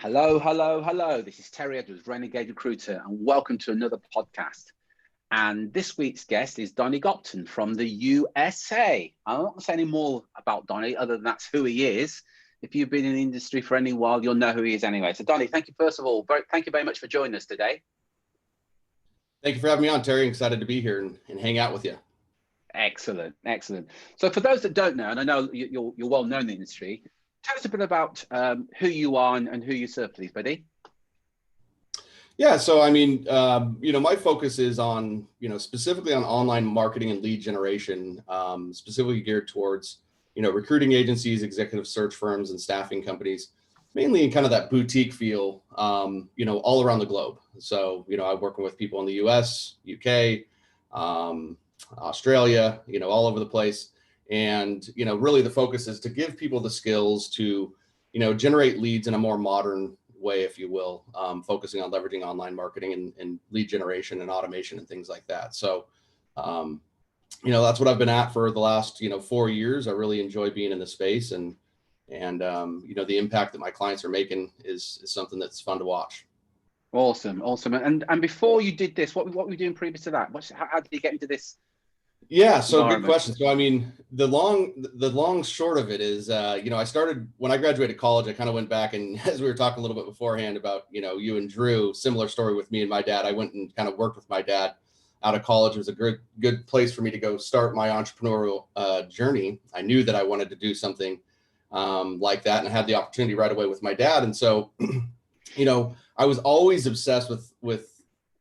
Hello, hello, hello. This is Terry Edwards, Renegade Recruiter, and welcome to another podcast. And this week's guest is Donnie Gupton from the USA. I'm not going to say any more about Donnie other than that's who he is. If you've been in the industry for any while, you'll know who he is anyway. So Donnie, thank you first of all. Thank you very much for joining us today. Thank you for having me on, Terry. I'm excited to be here and hang out with you. Excellent, excellent. So for those that don't know, and I know you're well known in the industry, tell us a bit about who you are and who you serve, please, buddy. Yeah, so I mean, my focus is on, specifically on online marketing and lead generation, specifically geared towards, recruiting agencies, executive search firms, and staffing companies, mainly in kind of that boutique feel, all around the globe. So, I'm working with people in the US, UK, Australia, all over the place. And, really the focus is to give people the skills to, generate leads in a more modern way, if you will, focusing on leveraging online marketing and lead generation and automation and things like that. So, that's what I've been at for the last, 4 years. I really enjoy being in the space and the impact that my clients are making is something that's fun to watch. Awesome. And before you did this, what were you doing previous to that? How did you get into this? Yeah, so good question. So I mean, the long short of it is, I started when I graduated college. I kind of went back, and as we were talking a little bit beforehand about, you and Drew, similar story with me and my dad. I went and kind of worked with my dad out of college. It was a good place for me to go start my entrepreneurial journey. I knew that I wanted to do something like that, and I had the opportunity right away with my dad. And so, I was always obsessed with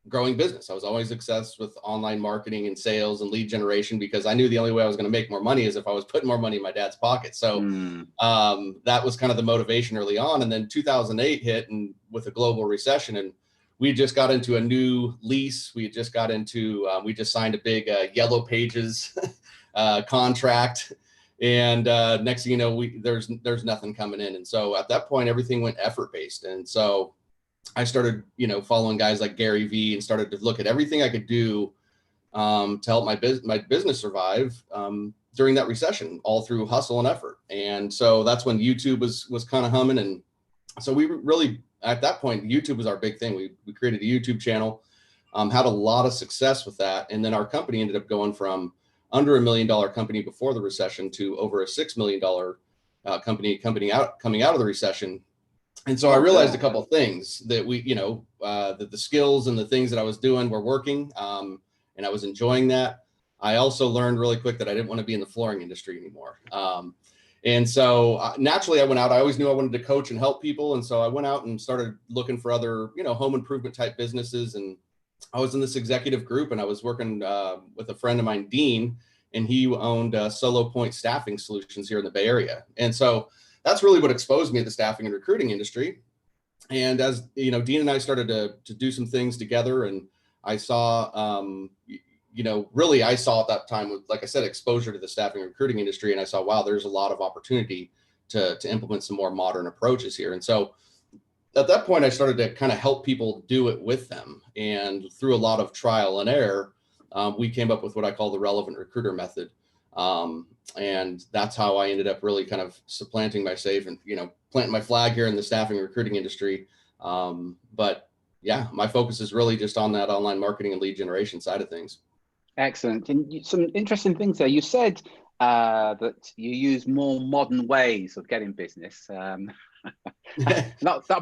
growing business. I was always obsessed with online marketing and sales and lead generation because I knew the only way I was going to make more money is if I was putting more money in my dad's pocket. So that was kind of the motivation early on. And then 2008 hit, and with a global recession, and we just got into a new lease. We just got into, we just signed a big Yellow Pages contract. And next thing you know, there's nothing coming in. And so at that point, everything went effort based. And so I started, following guys like Gary Vee and started to look at everything I could do to help my business survive during that recession, all through hustle and effort. And so that's when YouTube was kind of humming. And so we really, at that point, YouTube was our big thing. We created a YouTube channel, had a lot of success with that. And then our company ended up going from under $1 million company before the recession to over a $6 million company coming out of the recession. And so I realized a couple of things that that the skills and the things that I was doing were working, and I was enjoying that. I also learned really quick that I didn't want to be in the flooring industry anymore. And so naturally I went out. I always knew I wanted to coach and help people. And so I went out and started looking for other, home improvement type businesses. And I was in this executive group, and I was working with a friend of mine, Dean, and he owned Solo Point Staffing Solutions here in the Bay Area. And so that's really what exposed me to the staffing and recruiting industry. And as Dean and I started to do some things together, and I saw, really I saw at that time, like I said, exposure to the staffing and recruiting industry. And I saw, wow, there's a lot of opportunity to implement some more modern approaches here. And so at that point, I started to kind of help people do it with them. And through a lot of trial and error, we came up with what I call the relevant recruiter method. And that's how I ended up really kind of supplanting my safe and, planting my flag here in the staffing and recruiting industry. But yeah, my focus is really just on that online marketing and lead generation side of things. Excellent. And some interesting things there. You said that you use more modern ways of getting business. That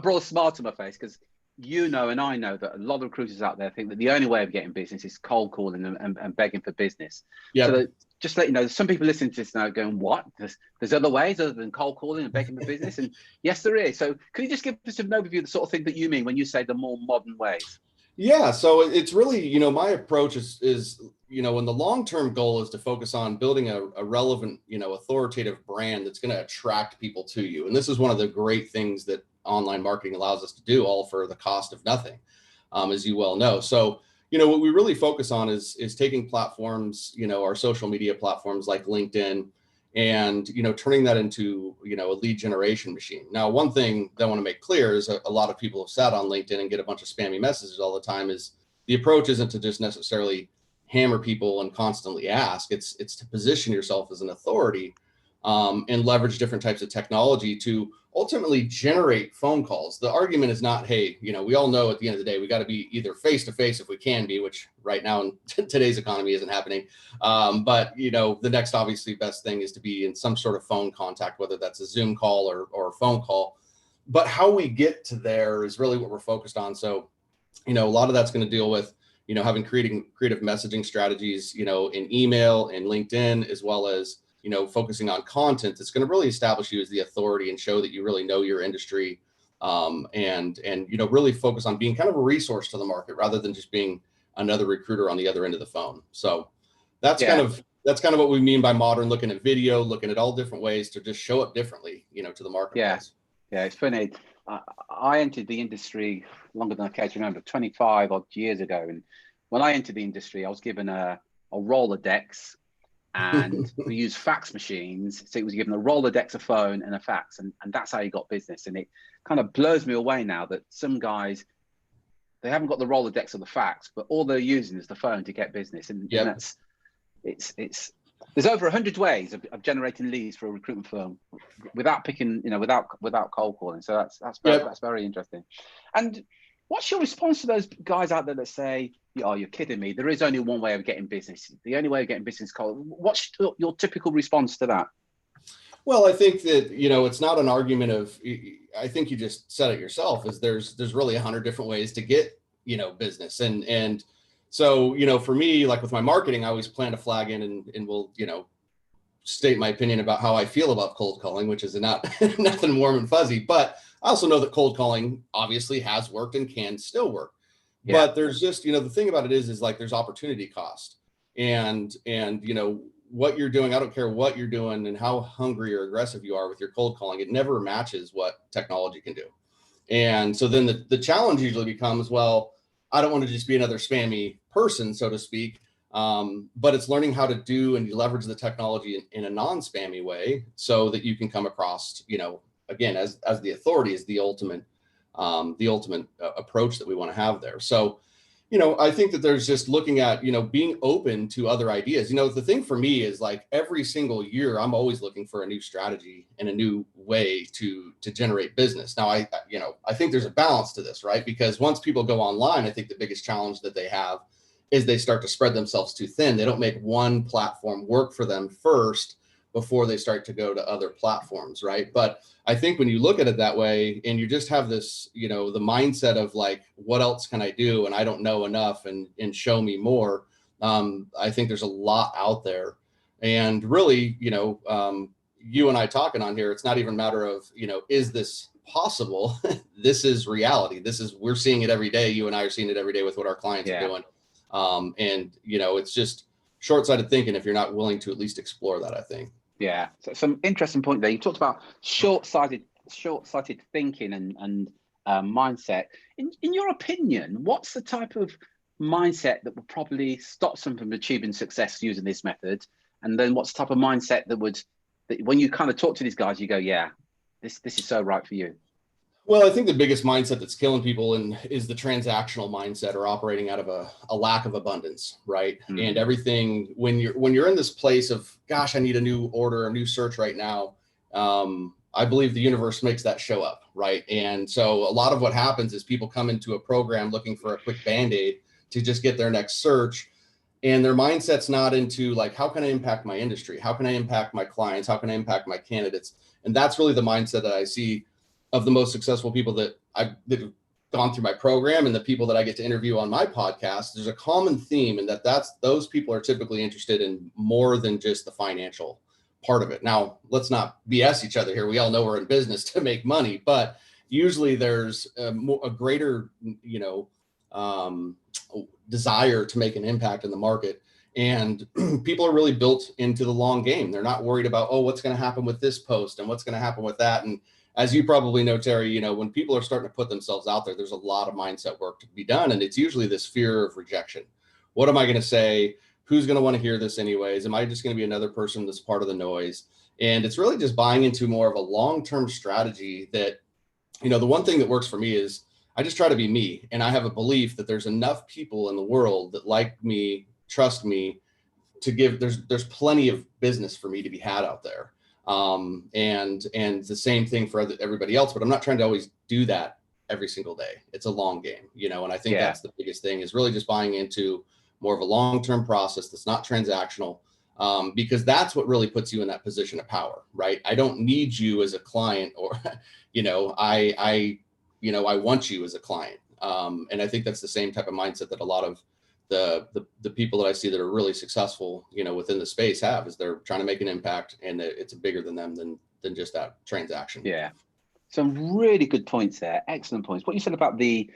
brought a smile to my face because and I know that a lot of recruiters out there think that the only way of getting business is cold calling and begging for business. Yeah. So just to let you know, some people listening to this now going, what? There's other ways other than cold calling and begging for business? And yes, there is. So could you just give us an overview of the sort of thing that you mean when you say the more modern ways? Yeah. So it's really, my approach is when the long-term goal is to focus on building a relevant, authoritative brand that's going to attract people to you. And this is one of the great things that online marketing allows us to do, all for the cost of nothing, as you well know. So, what we really focus on is taking platforms, our social media platforms like LinkedIn, and, turning that into, a lead generation machine. Now, one thing that I want to make clear is a lot of people have sat on LinkedIn and get a bunch of spammy messages all the time. Is the approach isn't to just necessarily hammer people and constantly ask. It's to position yourself as an authority and leverage different types of technology to ultimately generate phone calls. The argument is not, hey, we all know at the end of the day, we got to be either face-to-face if we can be, which right now in today's economy isn't happening. But, the next obviously best thing is to be in some sort of phone contact, whether that's a Zoom call or a phone call. But how we get to there is really what we're focused on. So, a lot of that's going to deal with, having creative messaging strategies, in email and LinkedIn, as well as focusing on content that's going to really establish you as the authority and show that you really know your industry, and really focus on being kind of a resource to the market rather than just being another recruiter on the other end of the phone. So that's kind of what we mean by modern, looking at video, looking at all different ways to just show up differently, to the marketplace. Yeah, it's funny. I entered the industry longer than I care to remember, 25 odd years ago. And when I entered the industry, I was given a Rolodex, and we use fax machines. So it was given a Rolodex, a phone, and a fax, and that's how you got business. And it kind of blows me away now that some guys, they haven't got the Rolodex or the fax, but all they're using is the phone to get business. And that's there's over 100 ways of generating leads for a recruitment firm without picking, without cold calling. So that's very interesting. And what's your response to those guys out there that say, "Oh, you're kidding me. There is only one way of getting business. The only way of getting business is cold." What's your typical response to that? Well, I think that, it's not an argument of, I think you just said it yourself, is there's really 100 different ways to get, business. And so, for me, like with my marketing, I always plan to flag in and will, state my opinion about how I feel about cold calling, which is not nothing warm and fuzzy. But I also know that cold calling obviously has worked and can still work. Yeah. But there's just, the thing about it is like there's opportunity cost, and what you're doing. I don't care what you're doing and how hungry or aggressive you are with your cold calling. It never matches what technology can do. And so then the challenge usually becomes, well, I don't want to just be another spammy person, so to speak. But it's learning how to do and leverage the technology in a non-spammy way so that you can come across, again, as the authority is the ultimate approach that we want to have there. So, I think that there's just looking at, being open to other ideas. The thing for me is like every single year, I'm always looking for a new strategy and a new way to generate business. Now, I think there's a balance to this, right? Because once people go online, I think the biggest challenge that they have is they start to spread themselves too thin. They don't make one platform work for them first before they start to go to other platforms, right? But I think when you look at it that way and you just have this, the mindset of like, what else can I do? And I don't know enough and show me more. I think there's a lot out there. And really, you and I talking on here, it's not even a matter of, is this possible? This is reality. We're seeing it every day. You and I are seeing it every day with what our clients are doing. And it's just short-sighted thinking if you're not willing to at least explore that, I think. Yeah, so some interesting point there. You talked about short-sighted thinking and mindset. In your opinion, what's the type of mindset that would probably stop someone from achieving success using this method? And then what's the type of mindset that when you kind of talk to these guys, you go, yeah, this is so right for you? Well, I think the biggest mindset that's killing people is the transactional mindset, or operating out of a lack of abundance, right? Mm-hmm. And everything, when you're in this place of, gosh, I need a new order, a new search right now, I believe the universe makes that show up, right? And so a lot of what happens is people come into a program looking for a quick Band-Aid to just get their next search, and their mindset's not into like, how can I impact my industry? How can I impact my clients? How can I impact my candidates? And that's really the mindset that I see of the most successful people that have gone through my program and the people that I get to interview on my podcast. There's a common theme, and those people are typically interested in more than just the financial part of it. Now, let's not BS each other here. We all know we're in business to make money, but usually there's a greater, desire to make an impact in the market. And people are really built into the long game. They're not worried about, what's going to happen with this post and what's going to happen with that. And as you probably know, Terry, when people are starting to put themselves out there, there's a lot of mindset work to be done. And it's usually this fear of rejection. What am I going to say? Who's going to want to hear this anyways? Am I just going to be another person that's part of the noise? And it's really just buying into more of a long-term strategy that, the one thing that works for me is I just try to be me. And I have a belief that there's enough people in the world that like me, trust me, to give, there's plenty of business for me to be had out there. And the same thing for everybody else, but I'm not trying to always do that every single day. It's a long game, and I think that's the biggest thing, is really just buying into more of a long-term process that's not transactional, because that's what really puts you in that position of power, right? I don't need you as a client, or, I want you as a client. And I think that's the same type of mindset that a lot of the people that I see that are really successful, within the space have, is they're trying to make an impact, and it's bigger than them than just that transaction. Yeah. Some really good points there. Excellent points. What you said about the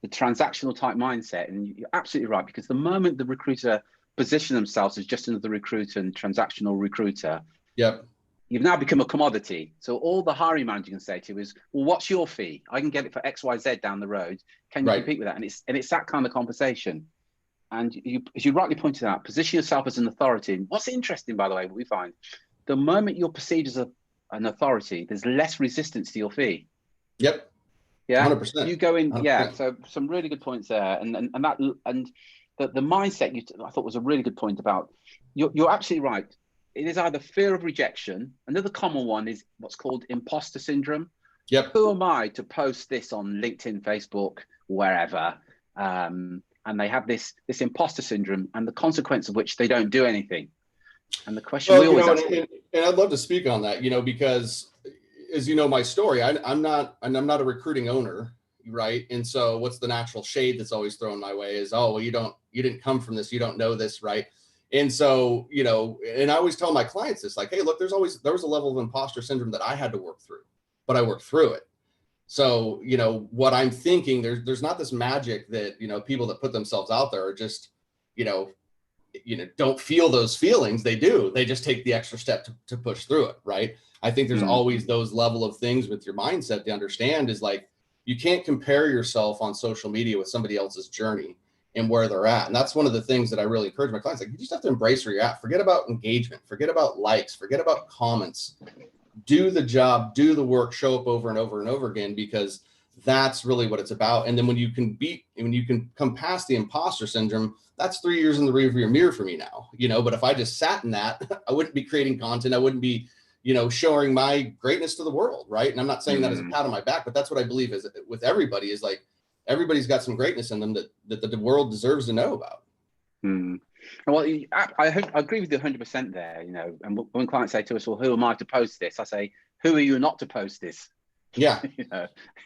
transactional type mindset, and you're absolutely right, because the moment the recruiter position themselves as just another recruiter and transactional recruiter, yep, you've now become a commodity. So all the hiring manager can say to you is, well, what's your fee? I can get it for XYZ down the road. Can you compete with that? And it's that kind of conversation. And you, as you rightly pointed out, position yourself as an authority. And what's interesting, by the way, what we find, the moment you're perceived as an authority, there's less resistance to your fee. Yep. Yeah. 100%. You go in. 100%. Yeah. So some really good points there. And the mindset I thought was a really good point about, you're absolutely right. It is either fear of rejection. Another common one is what's called imposter syndrome. Yep. Who am I to post this on LinkedIn, Facebook, wherever? And they have this imposter syndrome, and the consequence of which they don't do anything. And the question we always ask, and I'd love to speak on that, because as you know my story, I'm not a recruiting owner, right? And so what's the natural shade that's always thrown my way is, oh, well, you didn't come from this, you don't know this, right? And so, and I always tell my clients this, like, hey, look, there was a level of imposter syndrome that I had to work through, but I worked through it. So, what I'm thinking, there's not this magic that, people that put themselves out there are just, don't feel those feelings. They do. They just take the extra step to push through it. Right. I think there's always those level of things with your mindset to understand, is like, you can't compare yourself on social media with somebody else's journey and where they're at. And that's one of the things that I really encourage my clients. Like, you just have to embrace where you're at. Forget about engagement, forget about likes, forget about comments. Do the job, do the work, show up over and over and over again, because that's really what it's about. And then when you can come past the imposter syndrome, that's 3 years in the rearview mirror for me now, but if I just sat in that, I wouldn't be creating content. I wouldn't be, showing my greatness to the world. Right. And I'm not saying that as a pat on my back, but that's what I believe is with everybody, is like, everybody's got some greatness in them that the world deserves to know about. Well, I agree with you 100% there, and when clients say to us, well, who am I to post this? I say, who are you not to post this? Yeah.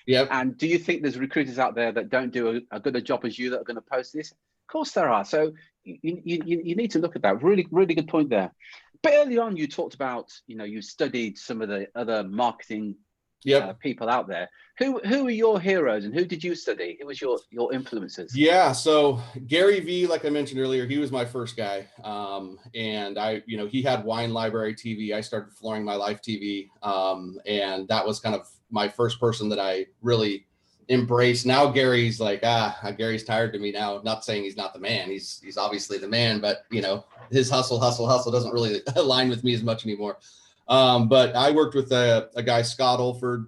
Yeah. And do you think there's recruiters out there that don't do a good a job as you that are going to post this? Of course there are. So you need to look at that. Really, really good point there. But early on, you talked about, you studied some of the other marketing people out there. Who are your heroes, and who did you study? Who was your influences? Yeah, so Gary V, like I mentioned earlier, he was my first guy, and he had Wine Library TV. I started Flooring My Life TV, and that was kind of my first person that I really embraced. Now Gary's like, Gary's tired to me now. Not saying he's not the man. He's obviously the man, but his hustle doesn't really align with me as much anymore. But I worked with a guy, Scott Olford,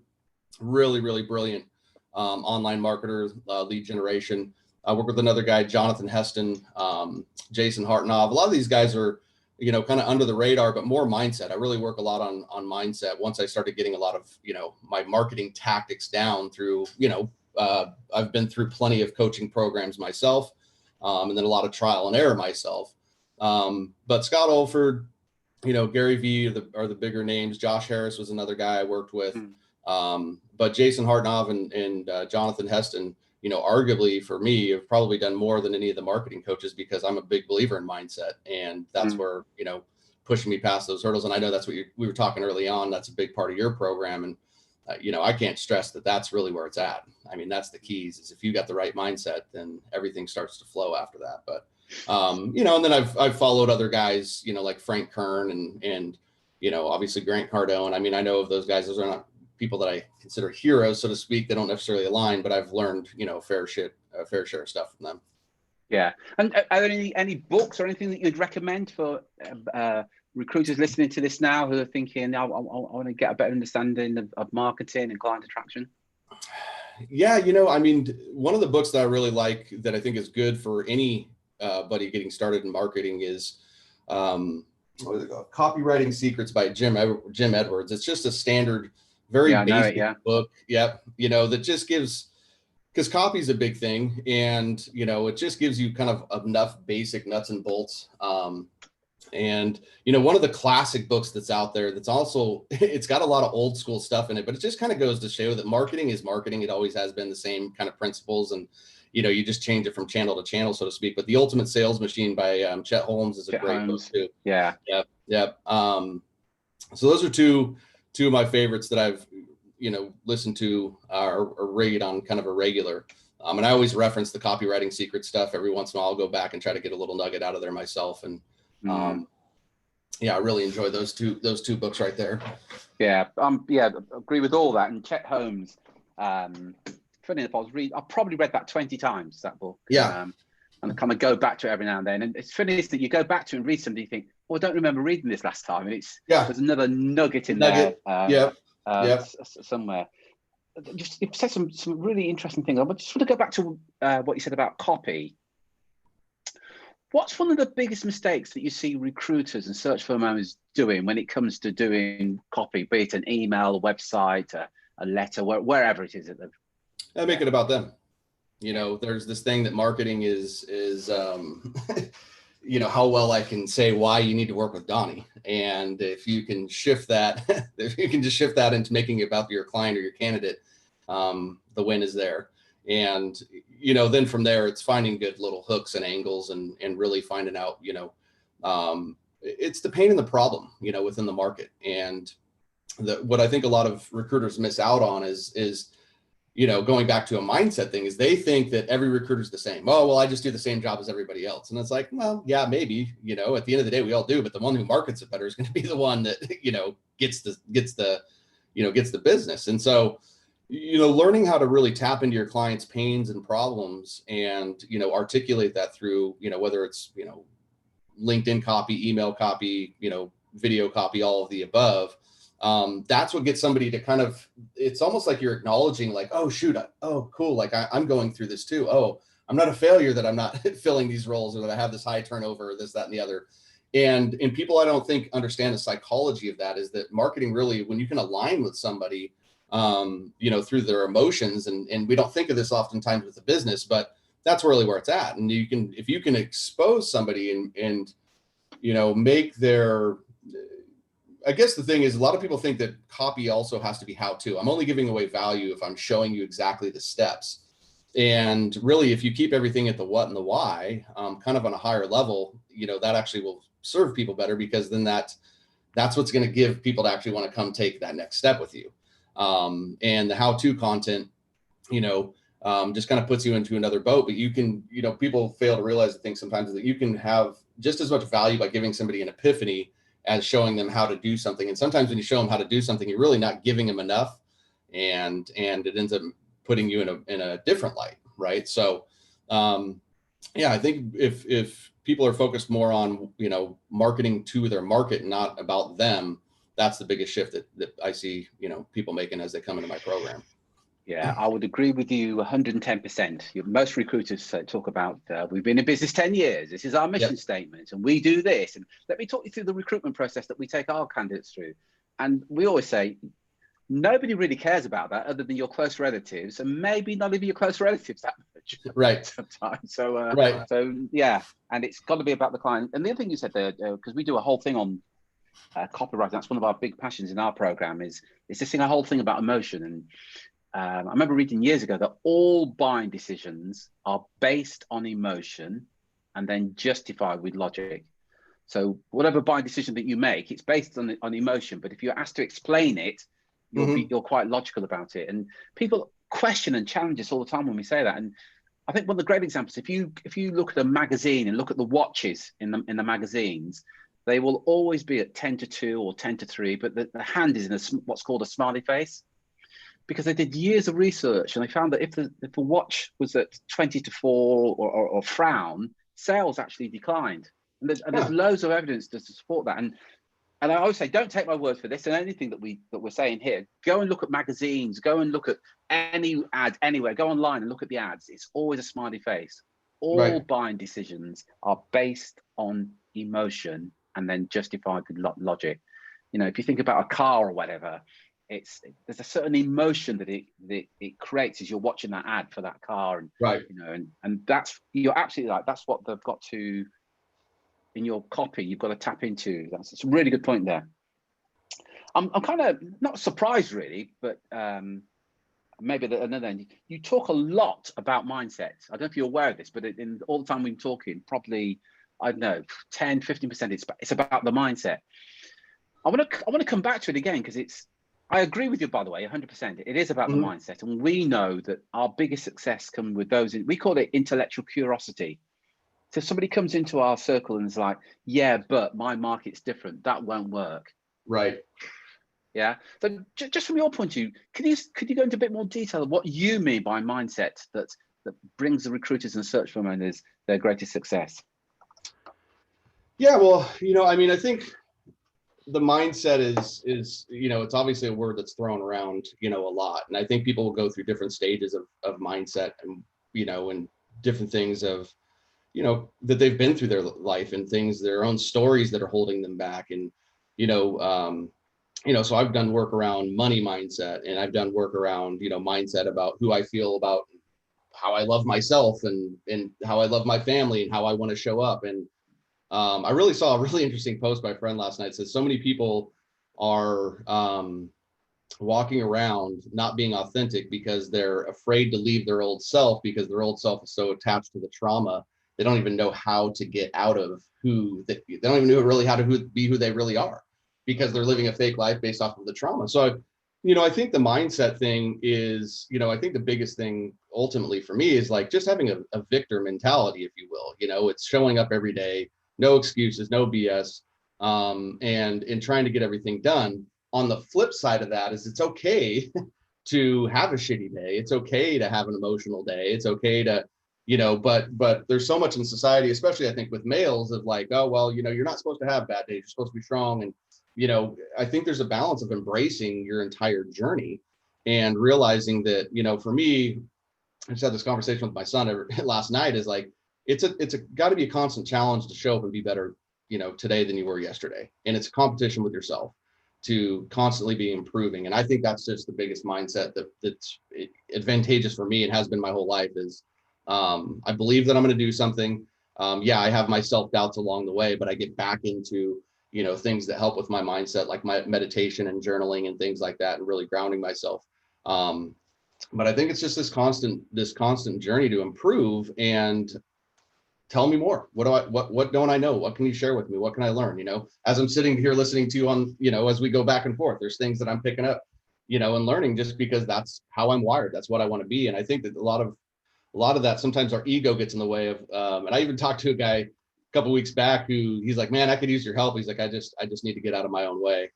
really, really brilliant online marketer, lead generation. I worked with another guy, Jonathan Heston, Jason Hartnov. A lot of these guys are, kind of under the radar, but more mindset. I really work a lot on mindset. Once I started getting a lot of, my marketing tactics down through, I've been through plenty of coaching programs myself, and then a lot of trial and error myself. But Scott Olford, Gary V are the bigger names. Josh Harris was another guy I worked with. But Jason Hartnov and Jonathan Heston, arguably for me, have probably done more than any of the marketing coaches, because I'm a big believer in mindset. And that's where, pushing me past those hurdles. And I know that's what we were talking early on. That's a big part of your program. And, I can't stress that that's really where it's at. I mean, that's the keys, is if you got the right mindset, then everything starts to flow after that. But and then I've followed other guys, like Frank Kern and obviously Grant Cardone. I mean, I know of those guys. Those are not people that I consider heroes, so to speak. They don't necessarily align, but I've learned, a fair share of stuff from them. Yeah. And are there any books or anything that you'd recommend for recruiters listening to this now who are thinking, I want to get a better understanding of marketing and client attraction? Yeah. I mean, one of the books that I really like, that I think is good for any buddy getting started in marketing, is what is it called? Copywriting Secrets by Jim Edwards. It's just a standard, very basic book. Yep. That just gives, because copy is a big thing, and it just gives you kind of enough basic nuts and bolts. And one of the classic books that's out there that's also, it's got a lot of old school stuff in it, but it just kind of goes to show that marketing is marketing. It always has been the same kind of principles, and you just change it from channel to channel, so to speak. But The Ultimate Sales Machine by Chet Holmes is a great book too. Yeah. Yep. So those are two of my favorites that I've listened to or read on kind of a regular. And I always reference the Copywriting Secret stuff. Every once in a while I'll go back and try to get a little nugget out of there myself. And I really enjoy those two books right there. Yeah, agree with all that. And Chet Holmes, funny enough, I've probably read that 20 times, that book. Yeah. And I kind of go back to it every now and then. And it's funny that you go back to it and read something, you think, I don't remember reading this last time. And there's another nugget in there. Somewhere. Just you said some really interesting things. I just want to go back to what you said about copy. What's one of the biggest mistakes that you see recruiters and search firm owners doing when it comes to doing copy, be it an email, a website, a letter, wherever it is? I make it about them. There's this thing that marketing is how well I can say why you need to work with Donnie. And if you can shift that, if you can just shift that into making it about your client or your candidate, the win is there. And, then from there, it's finding good little hooks and angles and really finding out, it's the pain and the problem, within the market. And what I think a lot of recruiters miss out on is going back to a mindset thing, is they think that every recruiter is the same. Oh, well, I just do the same job as everybody else. And it's like, well, yeah, maybe, at the end of the day, we all do, but the one who markets it better is going to be the one that, gets the business. And so, learning how to really tap into your client's pains and problems and, articulate that through, whether it's, LinkedIn copy, email copy, video copy, all of the above. That's what gets somebody to kind of, it's almost like you're acknowledging like, oh, shoot. Oh, cool. Like I'm going through this too. Oh, I'm not a failure that I'm not filling these roles, or that I have this high turnover, or this, that, and the other. And people, I don't think understand the psychology of that, is that marketing really, when you can align with somebody, through their emotions, and we don't think of this oftentimes with the business, but that's really where it's at. And if you can expose somebody and make their, I guess the thing is, a lot of people think that copy also has to be how-to. I'm only giving away value if I'm showing you exactly the steps. And really, if you keep everything at the what and the why, kind of on a higher level, that actually will serve people better, because then that's what's going to give people to actually want to come take that next step with you. And the how-to content, just kind of puts you into another boat. But you can, people fail to realize the thing sometimes, that you can have just as much value by giving somebody an epiphany as showing them how to do something. And sometimes when you show them how to do something, you're really not giving them enough, and it ends up putting you in a different light. Right. So, I think if people are focused more on, marketing to their market, not about them, that's the biggest shift that I see, people making as they come into my program. Yeah, I would agree with you 110%. Most recruiters talk about, we've been in business 10 years. This is our mission statement, and we do this. And let me talk you through the recruitment process that we take our candidates through. And we always say, nobody really cares about that other than your close relatives, and maybe not even your close relatives that much. Right. Sometimes. So yeah, and it's got to be about the client. And the other thing you said there, because we do a whole thing on copywriting, that's one of our big passions in our program, is this thing, a whole thing about emotion. And I remember reading years ago that all buying decisions are based on emotion and then justified with logic. So whatever buying decision that you make, it's based on emotion. But if you're asked to explain it, you're quite logical about it. And people question and challenge us all the time when we say that. And I think one of the great examples, if you look at a magazine and look at the watches in the magazines, they will always be at 10 to 2 or 10 to 3, but the hand is in what's called a smiley face. Because they did years of research, and they found that if the watch was at 20 to 4 or frown, sales actually declined. And there's loads of evidence to support that. And I always say, don't take my word for this and anything that we're saying here. Go and look at magazines. Go and look at any ad anywhere. Go online and look at the ads. It's always a smiley face. All buying decisions are based on emotion and then justify the logic. You know, if you think about a car or whatever, there's a certain emotion that it creates as you're watching that ad for that car, and right, you know, and that's, you're absolutely right. That's what they've got to, in your copy, you've got to tap into. That's a really good point there. I'm kind of not surprised really, but maybe another end. You talk a lot about mindsets. I don't know if you're aware of this, but in all the time we've been talking, probably, I don't know, 10-15% it's about the mindset. I want to come back to it again, because I agree with you, by the way, 100%. It is about the mindset, and we know that our biggest success comes with those. We call it intellectual curiosity. So somebody comes into our circle and is like, "Yeah, but my market's different. That won't work." right. Yeah. So just from your point of view, could you go into a bit more detail of what you mean by mindset that brings the recruiters and search firm owners their greatest success? Yeah, well, you know, I mean, I think the mindset is, you know, it's obviously a word that's thrown around, you know, a lot. And I think people will go through different stages of mindset, and, you know, and different things of, you know, that they've been through their life, and things, their own stories that are holding them back. And, you know, so I've done work around money mindset, and I've done work around, you know, mindset about who I feel about how I love myself, and how I love my family, and how I want to show up. And I really saw a really interesting post by a friend last night. It says so many people are walking around not being authentic because they're afraid to leave their old self, because their old self is so attached to the trauma. They don't even know how to get out of they don't even know really how to be who they really are, because they're living a fake life based off of the trauma. So, you know, I think the mindset thing is, you know, I think the biggest thing ultimately for me is like just having a victor mentality, if you will. You know, it's showing up every day, no excuses, no BS, and trying to get everything done. On the flip side of that is it's okay to have a shitty day. It's okay to have an emotional day. It's okay to, you know, but there's so much in society, especially I think with males, of like, oh, well, you know, you're not supposed to have bad days. You're supposed to be strong. And, you know, I think there's a balance of embracing your entire journey and realizing that, you know, for me, I just had this conversation with my son last night, is like, it's got to be a constant challenge to show up and be better, you know, today than you were yesterday. And it's a competition with yourself to constantly be improving. And I think that's just the biggest mindset that's advantageous for me, and has been my whole life, is I believe that I'm going to do something. Yeah, I have my self-doubts along the way, but I get back into, you know, things that help with my mindset, like my meditation and journaling and things like that, and really grounding myself. But I think it's just this constant journey to improve. And tell me more. What don't I know? What can you share with me? What can I learn? You know, as I'm sitting here listening to you on, you know, as we go back and forth, there's things that I'm picking up, you know, and learning, just because that's how I'm wired. That's what I want to be. And I think that a lot of that, sometimes our ego gets in the way of, and I even talked to a guy a couple of weeks back who, he's like, man, I could use your help. He's like, I just need to get out of my own way.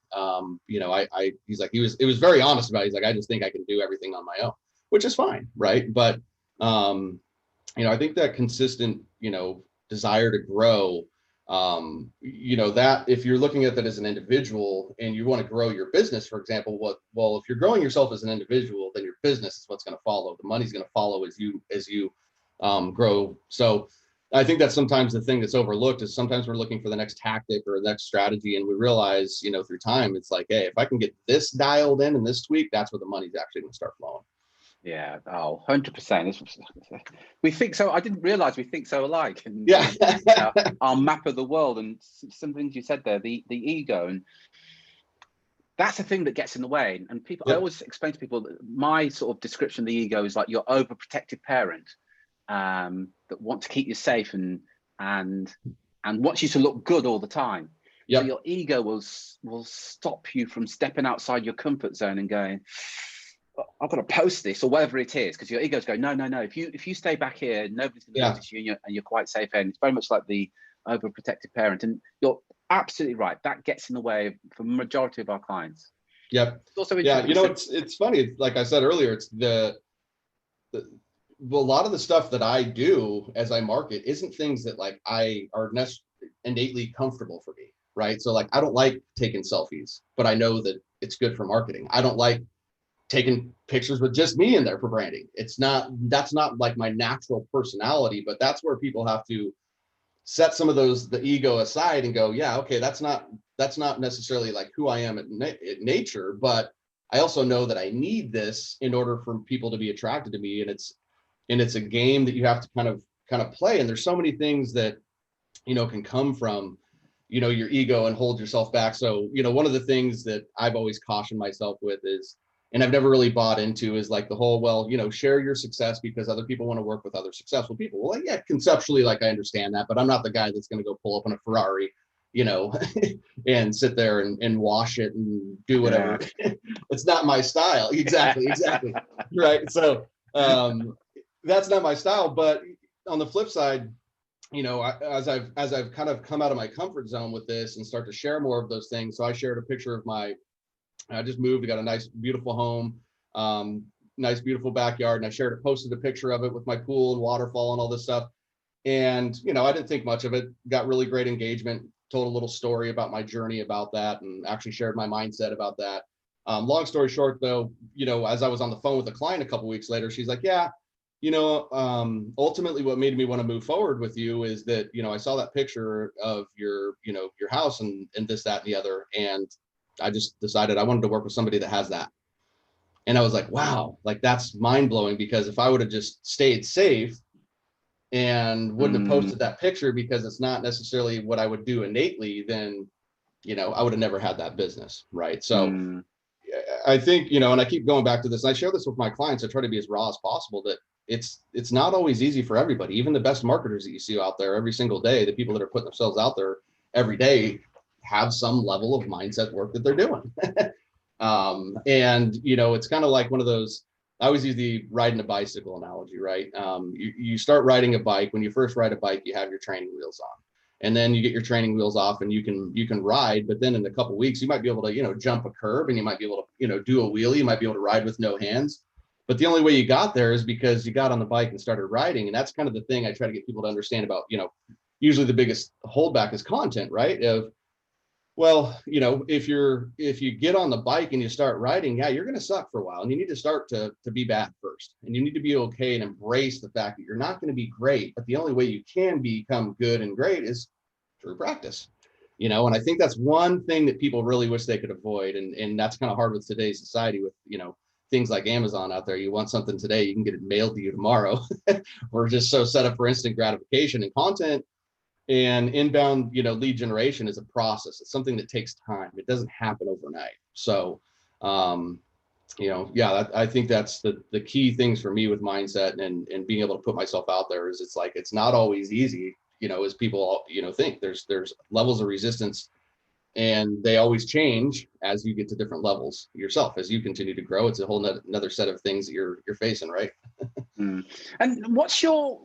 You know, he's like, it was very honest about it. He's like, I just think I can do everything on my own, which is fine. Right. But, you know, I think that consistent, you know, desire to grow, you know, that if you're looking at that as an individual and you want to grow your business, for example, if you're growing yourself as an individual, then your business is what's going to follow. The money's going to follow as you grow. So I think that's sometimes the thing that's overlooked, is sometimes we're looking for the next tactic or the next strategy. And we realize, you know, through time, it's like, hey, if I can get this dialed in and this tweak, that's where the money's actually going to start flowing. Yeah. Oh, 100%. We think so. I didn't realize we think so alike. And yeah, our map of the world, and some things you said there, the ego, and that's the thing that gets in the way. And people, yep. I always explain to people that my sort of description of the ego is like your overprotective parent, that want to keep you safe and wants you to look good all the time. Yep. So your ego will stop you from stepping outside your comfort zone and going, I've got to post this or whatever it is, because your ego's going, no. If you stay back here, nobody's going to notice you, and you're quite safe. And it's very much like the overprotective parent. And you're absolutely right. That gets in the way for the majority of our clients. Yep. It's also yeah. You know, it's funny. Like I said earlier, it's a lot of the stuff that I do as I market isn't things that like are innately comfortable for me. Right. So like, I don't like taking selfies, but I know that it's good for marketing. I don't like taking pictures with just me in there for branding. That's not like my natural personality, but that's where people have to set some of the ego aside and go, yeah, okay, that's not necessarily like who I am at nature, but I also know that I need this in order for people to be attracted to me. And it's a game that you have to kind of play. And there's so many things that, can come from, your ego and hold yourself back. So, one of the things that I've always cautioned myself with is, and I've never really bought into, is like the whole, well, share your success because other people want to work with other successful people. Well, yeah, conceptually, like I understand that, but I'm not the guy that's going to go pull up in a Ferrari, and sit there and wash it and do whatever. Yeah. It's not my style. Exactly. Right. So that's not my style. But on the flip side, as I've kind of come out of my comfort zone with this and start to share more of those things. So I shared a picture of I just moved. We got a nice, beautiful home, nice, beautiful backyard. And I posted a picture of it with my pool and waterfall and all this stuff. And, I didn't think much of it, got really great engagement, told a little story about my journey about that, and actually shared my mindset about that. Long story short, though, as I was on the phone with a client a couple weeks later, she's like, yeah, ultimately what made me want to move forward with you is that, I saw that picture of your house and this, that, and the other. And I just decided I wanted to work with somebody that has that. And I was like, wow, like that's mind blowing, because if I would have just stayed safe and wouldn't have posted that picture because it's not necessarily what I would do innately, then, I would have never had that business. Right. So I think, and I keep going back to this, and I share this with my clients. I try to be as raw as possible, that it's not always easy for everybody. Even the best marketers that you see out there every single day, the people that are putting themselves out there every day, have some level of mindset work that they're doing. And, it's kind of like one of those, I always use the riding a bicycle analogy, right? You start riding a bike. When you first ride a bike, you have your training wheels on, and then you get your training wheels off and you can ride. But then in a couple of weeks, you might be able to, jump a curb, and you might be able to, do a wheelie. You might be able to ride with no hands. But the only way you got there is because you got on the bike and started riding. And that's kind of the thing I try to get people to understand about, usually the biggest holdback is content, right? Well, if you get on the bike and you start riding, yeah, you're going to suck for a while, and you need to start to be bad first, and you need to be okay and embrace the fact that you're not going to be great. But the only way you can become good and great is through practice, and I think that's one thing that people really wish they could avoid. And that's kind of hard with today's society with, things like Amazon out there. You want something today, you can get it mailed to you tomorrow. We're just so set up for instant gratification, and content and inbound, lead generation is a process. It's something that takes time. It doesn't happen overnight. So, I think that's the key things for me with mindset and being able to put myself out there is it's not always easy, as people, think. There's levels of resistance, and they always change as you get to different levels yourself. As you continue to grow, it's a whole another set of things that you're facing, right? And what's your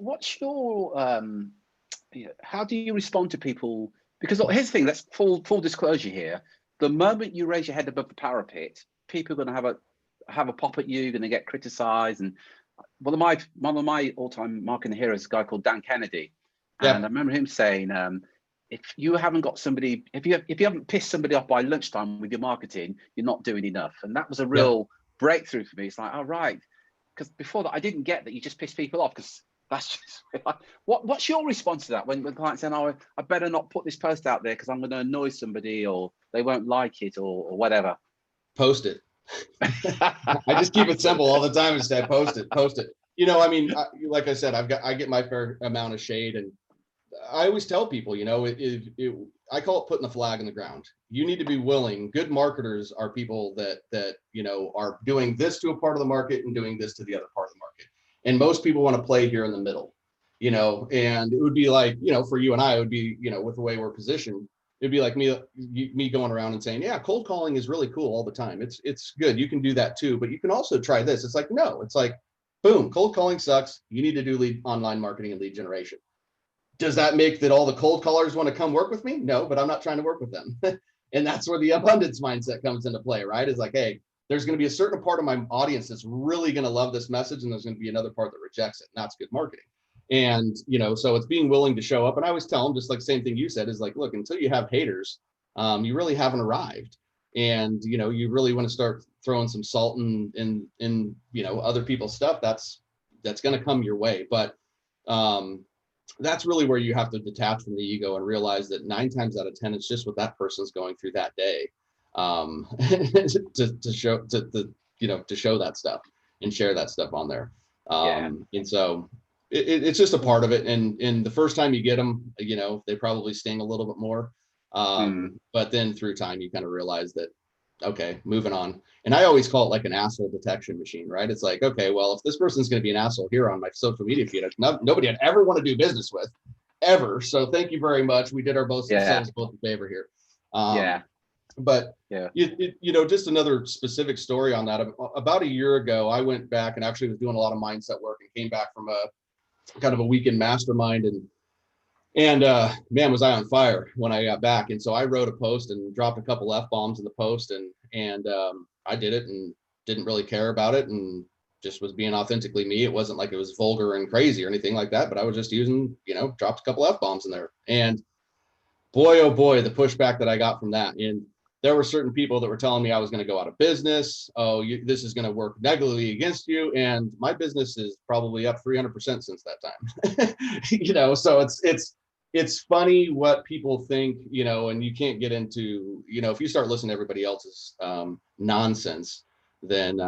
how do you respond to people? Because here's the thing, let's full disclosure here. The moment you raise your head above the parapet, people are going to have a pop at you, going to get criticized. And one of my all-time marketing heroes is a guy called Dan Kennedy. And I remember him saying, if you haven't got somebody, if you haven't pissed somebody off by lunchtime with your marketing, you're not doing enough. And that was a real breakthrough for me. It's like, all right, because before that, I didn't get that you just piss people off, because that's just what's your response to that when clients saying, oh, I better not put this post out there because I'm going to annoy somebody, or they won't like it, or whatever? Post it. I just keep it simple all the time. Instead, post it. Like I said, I get my fair amount of shade, and I always tell people, I call it putting the flag in the ground. You need to be willing. Good marketers are people that are doing this to a part of the market and doing this to the other part of the market. And most people want to play here in the middle, and it would be like, for you and I, it would be, with the way we're positioned, it'd be like me going around and saying, yeah, cold calling is really cool all the time. It's good. You can do that too, but you can also try this. It's like, no, it's like, boom, cold calling sucks. You need to do online marketing and lead generation. Does that make that all the cold callers want to come work with me? No, but I'm not trying to work with them. And that's where the abundance mindset comes into play, right? It's like, hey, there's going to be a certain part of my audience that's really going to love this message, and there's going to be another part that rejects it. And that's good marketing. And, so it's being willing to show up. And I always tell them, just like the same thing you said, is like, look, until you have haters, you really haven't arrived. And, you really want to start throwing some salt in other people's stuff. That's going to come your way. But, that's really where you have to detach from the ego and realize that 9 times out of 10, it's just what that person's going through that day, to show that stuff and share that stuff on there. And so it's just a part of it. And the first time you get them, they probably sting a little bit more. But then through time, you kind of realize that, okay, moving on. And I always call it like an asshole detection machine, right? It's like, okay, well, if this person's going to be an asshole here on my social media feed, nobody I'd ever want to do business with, ever. So thank you very much. We did ourselves both a favor here. But just another specific story on that. About a year ago, I went back and actually was doing a lot of mindset work and came back from a kind of a weekend mastermind, and man, was I on fire when I got back. And so I wrote a post and dropped a couple F-bombs in the post, and I did it and didn't really care about it and just was being authentically me. It wasn't like it was vulgar and crazy or anything like that, but I was just using, dropped a couple F-bombs in there. And boy, oh boy, the pushback that I got from that. And there were certain people that were telling me I was going to go out of business. Oh, this is going to work negatively against you. And my business is probably up 300% since that time. So it's funny what people think, and you can't get into, if you start listening to everybody else's nonsense, then,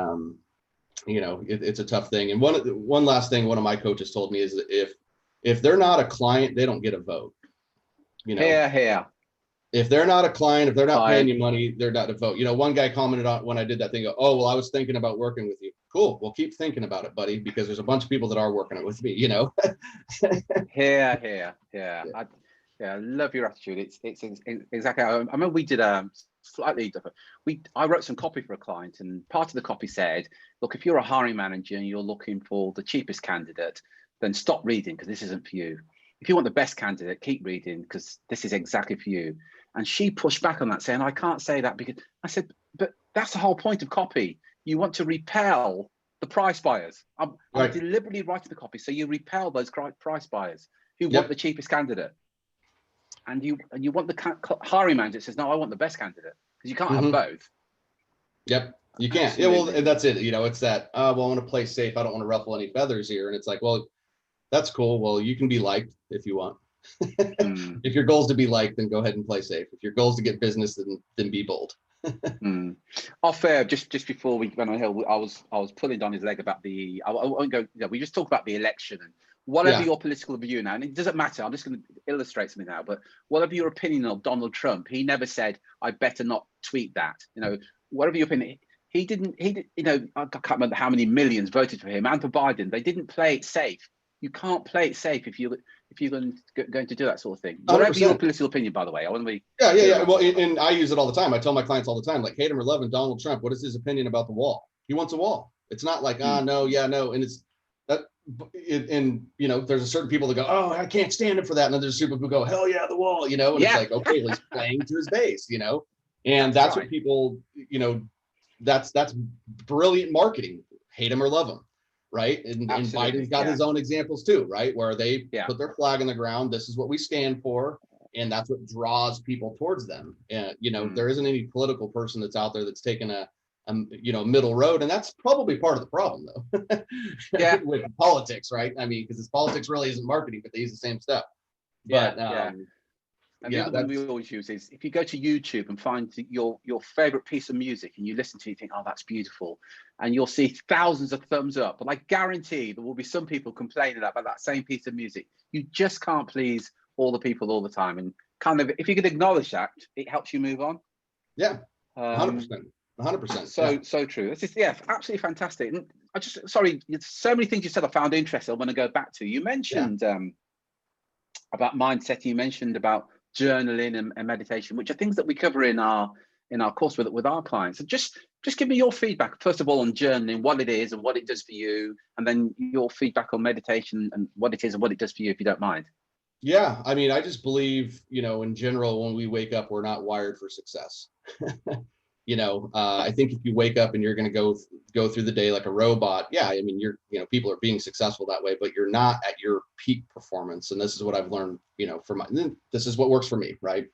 it's a tough thing. And one last thing, one of my coaches told me is that if they're not a client, they don't get a vote. If they're not a client, if they're not paying you money, they're not a vote. One guy commented on when I did that thing, oh, well, I was thinking about working with you. Cool. Well, keep thinking about it, buddy, because there's a bunch of people that are working it with me, Yeah. I love your attitude. It's exactly. I remember we did slightly different. I wrote some copy for a client, and part of the copy said, look, if you're a hiring manager and you're looking for the cheapest candidate, then stop reading because this isn't for you. If you want the best candidate, keep reading because this is exactly for you. And she pushed back on that, saying, I can't say that because I said, but that's the whole point of copy. You want to repel the price buyers. I'm deliberately writing the copy so you repel those price buyers who want the cheapest candidate. And you want the hiring manager that says, no, I want the best candidate, because you can't have both. Yep, you can't. Absolutely. Yeah, well, that's it. It's that, well, I want to play safe. I don't want to ruffle any feathers here. And it's like, well, that's cool. Well, you can be liked if you want. If your goal is to be liked, then go ahead and play safe. If your goal is to get business, then be bold. Off air, just before we went on hill, I was pulling Donnie's leg about the. I won't go. We just talked about the election and whatever your political view now, and it doesn't matter. I'm just going to illustrate something now. But whatever your opinion of Donald Trump, he never said, "I better not tweet that." Whatever your opinion, he didn't. I can't remember how many millions voted for him and for Biden. They didn't play it safe. You can't play it safe if you're going to do that sort of thing. Whatever 100%. Your political opinion, by the way, I want to be. Yeah. Well, and I use it all the time. I tell my clients all the time, like, hate him or love him, Donald Trump. What is his opinion about the wall? He wants a wall. It's not like, no, and it's that. And there's a certain people that go, oh, I can't stand him for that, and then there's people who go, hell yeah, the wall, and it's like, okay, well, he's playing to his base, and that's what people, that's brilliant marketing. Hate him or love him. Right. And Biden's got his own examples too, right? Where they put their flag in the ground. This is what we stand for. And that's what draws people towards them. And, there isn't any political person that's out there that's taken a middle road. And that's probably part of the problem, though. With politics, right? I mean, because politics really isn't marketing, but they use the same stuff. But and the other one we always use is if you go to YouTube and find your favorite piece of music and you listen to it, you think, oh, that's beautiful. And you'll see thousands of thumbs up. But I guarantee there will be some people complaining about that same piece of music. You just can't please all the people all the time. And kind of, if you could acknowledge that, it helps you move on. Yeah, 100%. 100%. So true. This is, absolutely fantastic. And sorry, so many things you said I found interesting. I want to go back to. You mentioned about mindset. You mentioned about journaling and meditation, which are things that we cover in our course with our clients. So just give me your feedback, first of all, on journaling, what it is and what it does for you, and then your feedback on meditation and what it is and what it does for you, if you don't mind. Yeah, I mean, I just believe, in general, when we wake up, we're not wired for success. I think if you wake up and you're going to go through the day like a robot, I mean, people are being successful that way, but you're not at your peak performance. And this is what I've learned, this is what works for me. Right.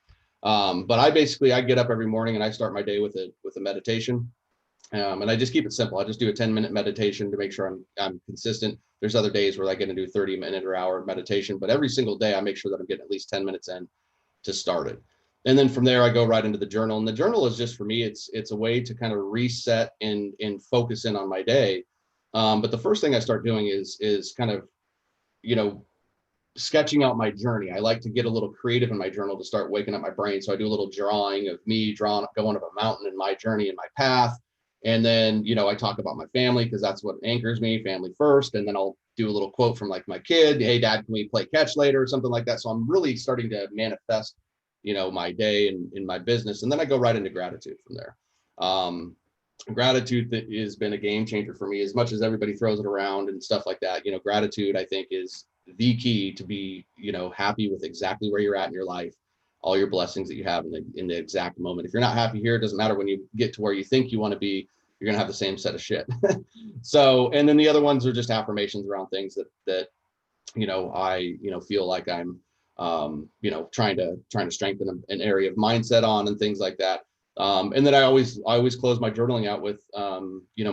But I get up every morning and I start my day with a meditation. And I just keep it simple. I just do a 10-minute meditation to make sure I'm consistent. There's other days where I get to do 30-minute or hour meditation, but every single day I make sure that I'm getting at least 10 minutes in to start it. And then from there, I go right into the journal. And the journal is just, for me, it's a way to kind of reset and focus in on my day. But the first thing I start doing is kind of, sketching out my journey. I like to get a little creative in my journal to start waking up my brain. So I do a little drawing of me going up a mountain in my journey and my path. And then, I talk about my family because that's what anchors me, family first. And then I'll do a little quote from like my kid. Hey, Dad, can we play catch later or something like that? So I'm really starting to manifest, my day and in my business. And then I go right into gratitude from there. Gratitude has been a game changer for me, as much as everybody throws it around and stuff like that. Gratitude, I think, is the key to be, happy with exactly where you're at in your life, all your blessings that you have in the exact moment. If you're not happy here, it doesn't matter when you get to where you think you want to be, you're going to have the same set of shit. So, and then the other ones are just affirmations around things that I, feel like I'm, trying to strengthen an area of mindset on and things like that. And then I always close my journaling out with,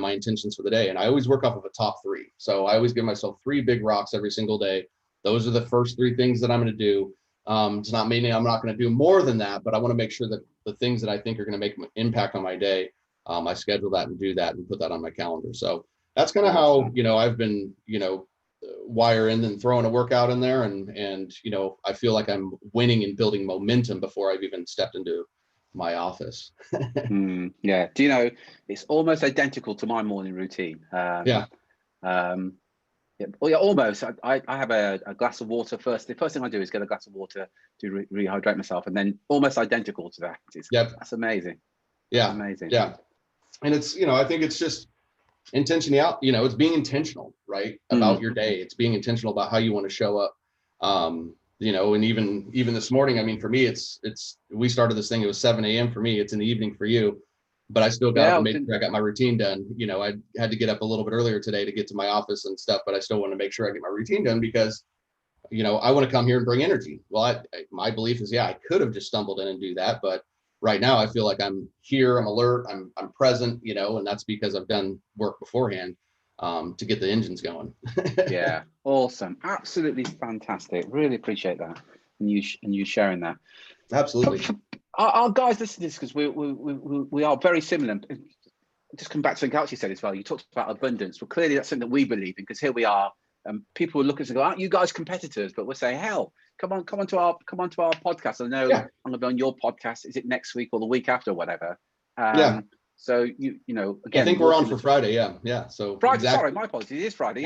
my intentions for the day. And I always work off of a top 3. So I always give myself 3 big rocks every single day. Those are the first 3 things that I'm going to do. It's not meaning I'm not going to do more than that, but I want to make sure that the things that I think are going to make an impact on my day, I schedule that and do that and put that on my calendar. So that's kind of how, I've been, wiring and throwing a workout in there. And, I feel like I'm winning and building momentum before I've even stepped into my office. Yeah. Do it's almost identical to my morning routine. Yeah, almost. I have a glass of water first. The first thing I do is get a glass of water to rehydrate myself, and then almost identical to that. That's amazing. Yeah. That's amazing. Yeah. And it's, I think it's just intentionality, it's being intentional, right? About your day. It's being intentional about how you want to show up. And even this morning, I mean, for me, we started this thing, it was 7 a.m. for me. It's in the evening for you, but I still got up and made sure I got my routine done. I had to get up a little bit earlier today to get to my office and stuff, but I still want to make sure I get my routine done because, I want to come here and bring energy. Well, my belief is, I could have just stumbled in and do that, but right now I feel like I'm here, I'm alert, I'm present, and that's because I've done work beforehand to get the engines going. Yeah, awesome, absolutely fantastic. Really appreciate that, and you sharing that. Absolutely. Our guys listen to this because we are very similar. Just come back to something else you said as well. You talked about abundance. Well, clearly that's something that we believe in, because here we are. People will look at us and go, "Aren't you guys competitors?" But we'll say, "Hell, come on to our podcast." I know I'm going to be on your podcast. Is it next week or the week after, or whatever? So again, I think we're on for Friday. Yeah. So Friday. Exactly. Sorry, my apologies. It is Friday.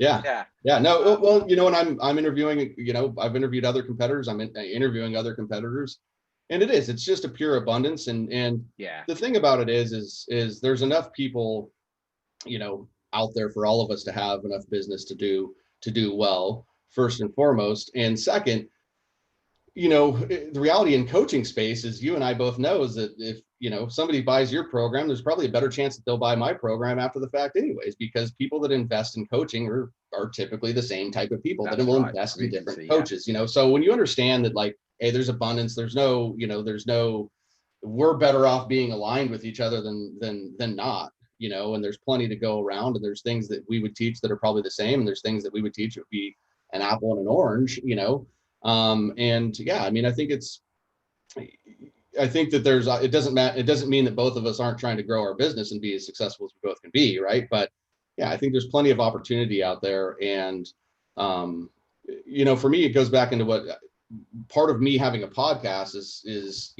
Yeah. No, well, and I'm interviewing. I've interviewed other competitors. I'm interviewing other competitors, and it's just a pure abundance. And the thing about it is there's enough people, out there for all of us to have enough business to do well, first and foremost. And second, the reality in coaching space is, you and I both know, is that if, somebody buys your program, there's probably a better chance that they'll buy my program after the fact anyways, because people that invest in coaching are typically the same type of people that will invest in different coaches, So when you understand that, like, hey, there's abundance, there's no, we're better off being aligned with each other than not, and there's plenty to go around, and there's things that we would teach that are probably the same, and there's things that we would teach would be an apple and an orange, and I mean, I think that it doesn't mean that both of us aren't trying to grow our business and be as successful as we both can be, right? But I think there's plenty of opportunity out there. And for me, it goes back into what part of me having a podcast is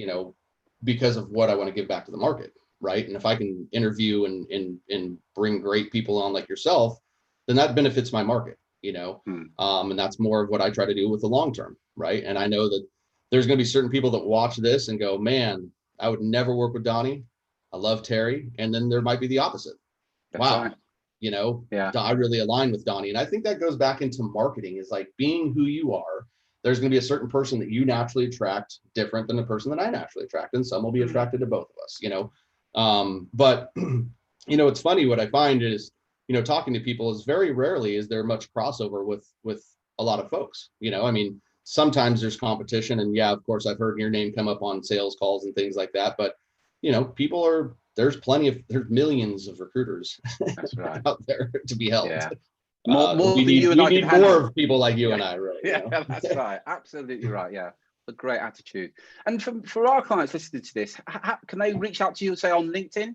because of what I want to give back to the market, right? And if I can interview and bring great people on like yourself, then that benefits my market. And that's more of what I try to do with the long term, right? And I know that there's going to be certain people that watch this and go, man, I would never work with Donnie. I love Terry. And then there might be the opposite. That's wow. Right. I really align with Donnie. And I think that goes back into marketing, is like being who you are. There's going to be a certain person that you naturally attract different than the person that I naturally attract. And some will be attracted to both of us, but it's funny. What I find is, talking to people is very rarely is there much crossover with a lot of folks, I mean, sometimes there's competition, and of course I've heard your name come up on sales calls and things like that, but people are there's millions of recruiters That's right. out there to be helped. Yeah. More we than you and I need can more handle. of people like you and I, really. Yeah, that's right. Absolutely right. Yeah. A great attitude. And for our clients listening to this, can they reach out to you, say, on LinkedIn?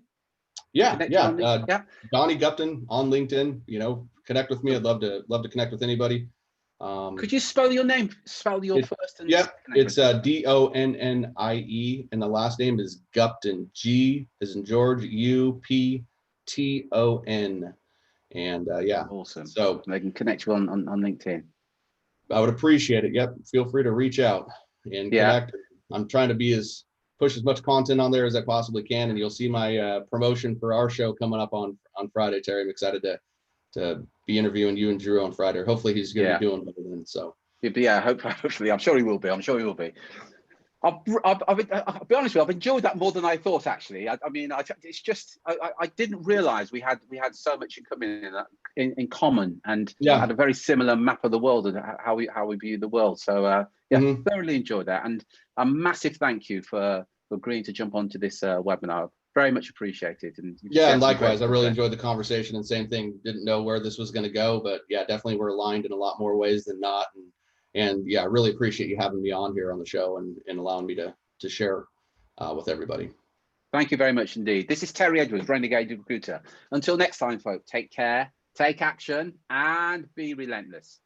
Yeah. Yeah. Donnie Gupton on LinkedIn, connect with me. I'd love to connect with anybody. Could you spell your name? Spell your first and second name? It's Donnie, and the last name is Gupton. G as in George, Upton. And Awesome. So they can connect you on LinkedIn. I would appreciate it. Yep. Feel free to reach out and connect. I'm trying to push as much content on there as I possibly can. And you'll see my promotion for our show coming up on Friday, Terry. I'm excited to be interviewing you and Drew on Friday. Hopefully he's going to be doing better than so. Yeah, hopefully. I'm sure he will be. I'll be honest with you, I've enjoyed that more than I thought, actually. It's just, I didn't realize we had so much in common, and had a very similar map of the world and how we view the world. So thoroughly enjoyed that. And a massive thank you for agreeing to jump onto this webinar. Very much appreciated. And likewise, I really enjoyed the conversation, and same thing, didn't know where this was going to go, but definitely we're aligned in a lot more ways than not. And I really appreciate you having me on here on the show and allowing me to share with everybody. Thank you very much indeed. This is Terry Edwards, Renegade Recruiter. Until next time, folks, take care, take action, and be relentless.